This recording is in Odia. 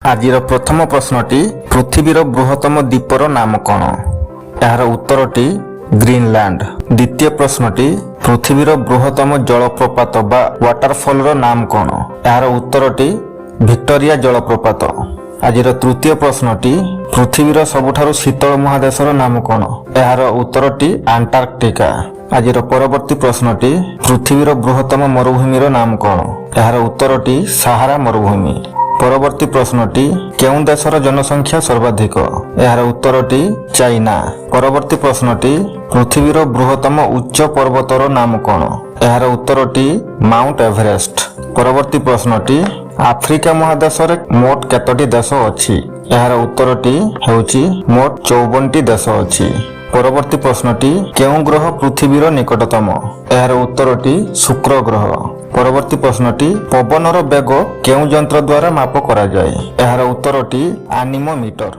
ଆଜିର ପ୍ରଥମ ପ୍ରଶ୍ନଟି ପୃଥିବୀର ବୃହତ୍ତମ ଦ୍ୱୀପର ନାମ କ'ଣ? ଏହାର ଉତ୍ତରଟି ଗ୍ରୀନଲ୍ୟାଣ୍ଡ। ଦ୍ୱିତୀୟ ପ୍ରଶ୍ନଟି ପୃଥିବୀର ବୃହତ୍ତମ ଜଳପ୍ରପାତ ବା ୱାଟରଫଲର ନାମ କ'ଣ? ଏହାର ଉତ୍ତରଟି ଭିକ୍ଟୋରିଆ ଜଳପ୍ରପାତ। ଆଜିର ତୃତୀୟ ପ୍ରଶ୍ନଟି ପୃଥିବୀର ସବୁଠାରୁ ଶୀତଳ ମହାଦେଶର ନାମ କ'ଣ? ଏହାର ଉତ୍ତରଟି ଆଣ୍ଟାର୍କଟିକା। ଆଜିର ପରବର୍ତ୍ତୀ ପ୍ରଶ୍ନଟି ପୃଥିବୀର ବୃହତ୍ତମ ମରୁଭୂମିର ନାମ କ'ଣ? ଏହାର ଉତ୍ତରଟି ସାହାରା ମରୁଭୂମି। ପରବର୍ତ୍ତୀ ପ୍ରଶ୍ନଟି କେଉଁ ଦେଶର ଜନସଂଖ୍ୟା ସର୍ବାଧିକ? ଏହାର ଉତ୍ତରଟି ଚାଇନା। ପରବର୍ତ୍ତୀ ପ୍ରଶ୍ନଟି ପୃଥିବୀର ବୃହତ୍ତମ ଉଚ୍ଚ ପର୍ବତର ନାମ କ'ଣ? ଏହାର ଉତ୍ତରଟି ମାଉଣ୍ଟ ଏଭରେଷ୍ଟ। ପରବର୍ତ୍ତୀ ପ୍ରଶ୍ନଟି ଆଫ୍ରିକା ମହାଦେଶରେ ମୋଟ କେତୋଟି ଦେଶ ଅଛି? ଏହାର ଉତ୍ତରଟି ହେଉଛି ମୋଟ 54ଟି ଦେଶ ଅଛି। ପରବର୍ତ୍ତୀ ପ୍ରଶ୍ନଟି କେଉଁ ଗ୍ରହ ପୃଥିବୀର ନିକଟତମ? ଏହାର ଉତ୍ତରଟି ଶୁକ୍ର ଗ୍ରହ। ପରବର୍ତ୍ତୀ ପ୍ରଶ୍ନଟି ପବନର ବେଗ କେଉଁ ଯନ୍ତ୍ର ଦ୍ୱାରା ମାପ କରାଯାଏ? ଏହାର ଉତ୍ତରଟି ଆନିମୋମିଟର।